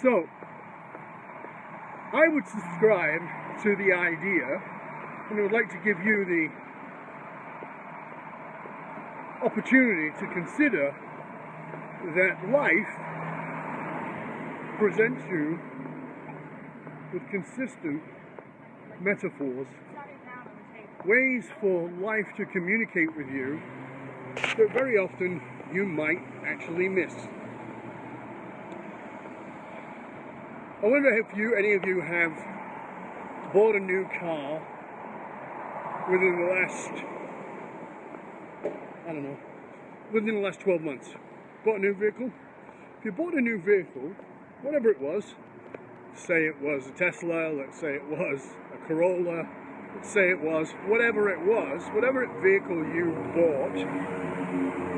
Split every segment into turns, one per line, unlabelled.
So, I would subscribe to the idea, and I would like to give you the opportunity to consider that life presents you with consistent metaphors, ways for life to communicate with you that very often you might actually miss. I wonder if any of you have bought a new car within the last 12 months. Bought a new vehicle? If you bought a new vehicle, whatever it was, say it was a Tesla, let's say it was a Corolla, let's say it was whatever vehicle you bought,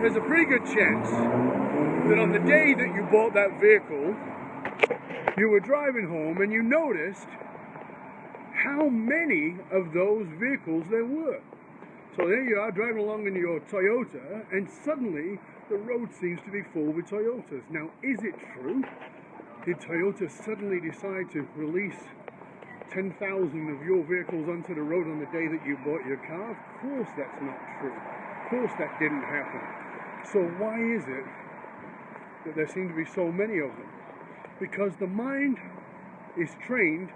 there's a pretty good chance that on the day that you bought that vehicle, you were driving home and you noticed how many of those vehicles there were. So there you are driving along in your Toyota, and suddenly the road seems to be full with Toyotas. Now, is it true? Did Toyota suddenly decide to release 10,000 of your vehicles onto the road on the day that you bought your car? Of course that's not true. Of course that didn't happen. So why is it that there seem to be so many of them? Because the mind is trained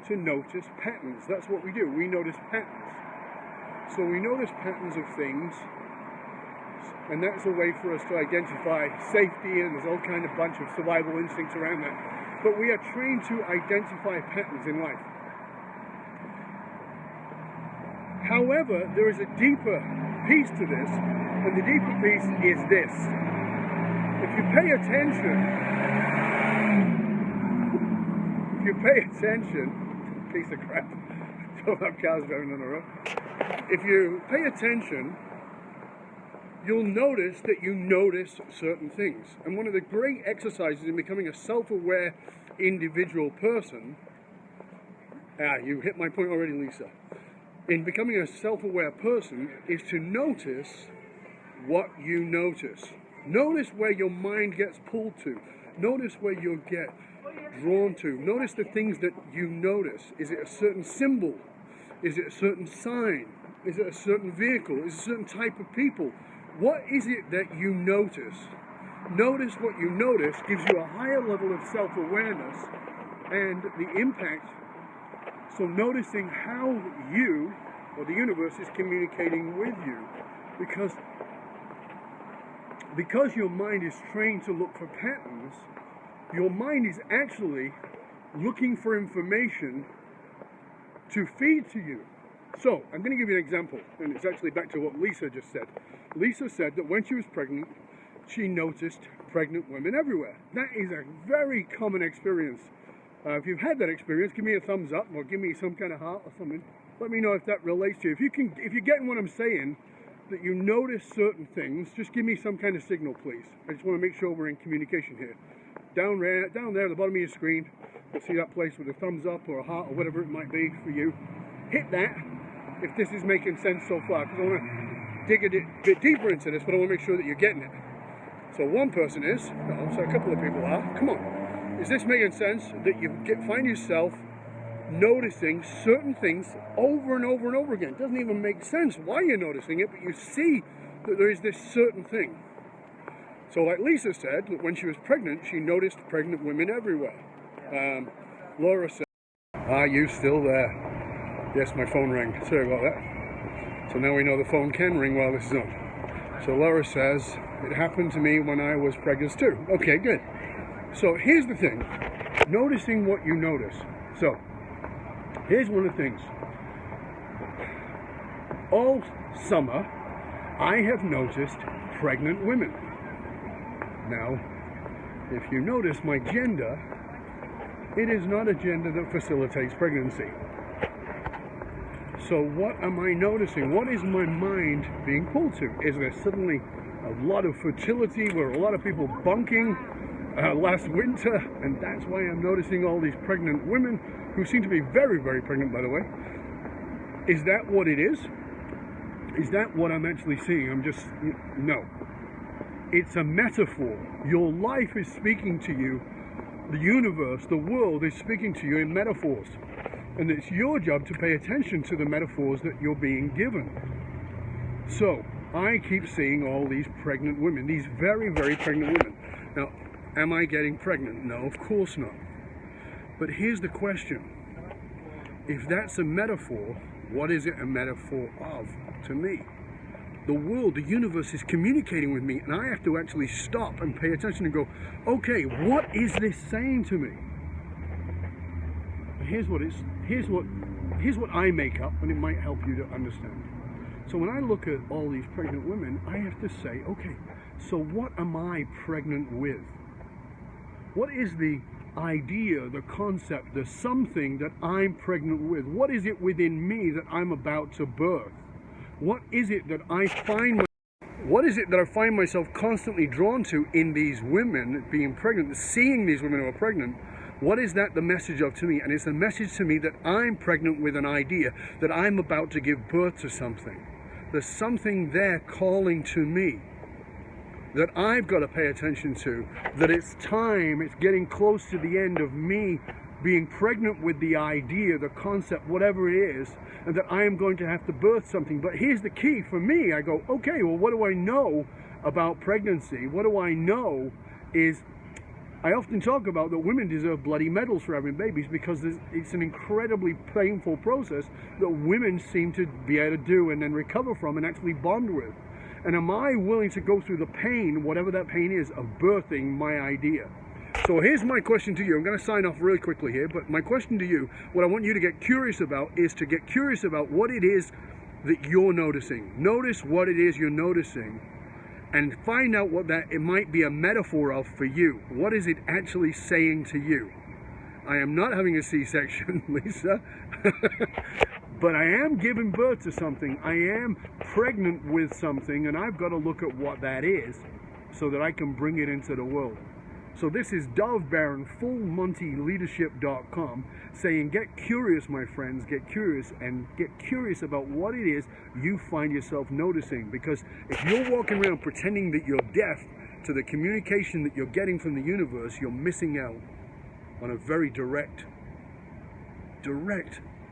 to notice patterns. That's what we do. We notice patterns. So we notice patterns of things, and that's a way for us to identify safety, and there's all kind of bunch of survival instincts around that. But we are trained to identify patterns in life. However, there is a deeper piece to this, and the deeper piece is this. If you pay attention, piece of crap, don't have cars driving on the road. If you pay attention, you'll notice that you notice certain things. And one of the great exercises in becoming a self-aware individual person, you hit my point already, Lisa. In becoming a self-aware person is to notice what you notice. Notice where your mind gets pulled to. Notice where you get drawn to. Notice the things that you notice. Is it a certain symbol? Is it a certain sign? Is it a certain vehicle? Is it a certain type of people? What is it that you notice? Notice what you notice gives you a higher level of self-awareness and the impact. So noticing how you, or the universe, is communicating with you. Because your mind is trained to look for patterns, your mind is actually looking for information to feed to you. So, I'm going to give you an example, and it's actually back to what Lisa just said. Lisa said that when she was pregnant, she noticed pregnant women everywhere. That is a very common experience. If you've had that experience, give me a thumbs up, or give me some kind of heart or something. Let me know if that relates to you. If you're getting what I'm saying, that you notice certain things, just give me some kind of signal, please. I just want to make sure we're in communication here. Down there at the bottom of your screen, you'll see that place with a thumbs up or a heart or whatever it might be for you. Hit that if this is making sense so far, because I want to dig a bit deeper into this, but I want to make sure that you're getting it. So one person is, so a couple of people are. Come on, is this making sense that you find yourself noticing certain things over and over and over again? It doesn't even make sense why you're noticing it, but you see that there is this certain thing. So like Lisa said, that when she was pregnant, she noticed pregnant women everywhere. Laura said, "Are you still there?" Yes, my phone rang. Sorry about that. So now we know the phone can ring while this is on. So Laura says, it happened to me when I was pregnant too. Okay, good. So here's the thing. Noticing what you notice. So, here's one of the things. All summer, I have noticed pregnant women. Now, if you notice my gender, it is not a gender that facilitates pregnancy. So what am I noticing? What is my mind being pulled to? Is there suddenly a lot of fertility where a lot of people bunking last winter, and that's why I'm noticing all these pregnant women who seem to be very, very pregnant, by the way? Is that what it is? Is that what I'm actually seeing? No. It's a metaphor. Your life is speaking to you the universe, the world is speaking to you in metaphors. And it's your job to pay attention to the metaphors that you're being given. So, I keep seeing all these pregnant women, these very, very pregnant women. Now, am I getting pregnant? No, of course not. But here's the question. If that's a metaphor, what is it a metaphor of to me? The world, the universe is communicating with me, and I have to actually stop and pay attention and go, okay, what is this saying to me? Here's what I make up, and it might help you to understand. So when I look at all these pregnant women, I have to say, okay, so what am I pregnant with? What is the idea, the concept, the something that I'm pregnant with? What is it within me that I'm about to birth? What is it that I find myself constantly drawn to in these women being pregnant, seeing these women who are pregnant? What is that the message of to me? And it's a message to me that I'm pregnant with an idea, that I'm about to give birth to something. There's something there calling to me that I've got to pay attention to, that it's time, it's getting close to the end of me being pregnant with the idea, the concept, whatever it is, and that I am going to have to birth something. But here's the key for me. I go, okay, well, what do I know about pregnancy? What do I know is, I often talk about that women deserve bloody medals for having babies, because it's an incredibly painful process that women seem to be able to do and then recover from and actually bond with. And am I willing to go through the pain, whatever that pain is, of birthing my idea? So here's my question to you. I'm going to sign off really quickly here, but my question to you, what I want you to get curious about is to get curious about what it is that you're noticing. Notice what it is you're noticing, and find out what it might be a metaphor of for you. What is it actually saying to you? I am not having a C-section, Lisa, but I am giving birth to something. I am pregnant with something, and I've got to look at what that is so that I can bring it into the world. So this is Dov Baron, FullMontyLeadership.com, saying get curious, my friends, get curious, and get curious about what it is you find yourself noticing. Because if you're walking around pretending that you're deaf to the communication that you're getting from the universe, you're missing out on a very direct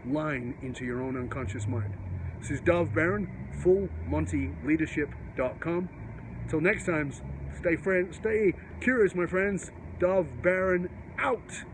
line into your own unconscious mind. This is Dov Baron, FullMontyLeadership.com. Till next time, stay curious, my friends. Dov Baron out.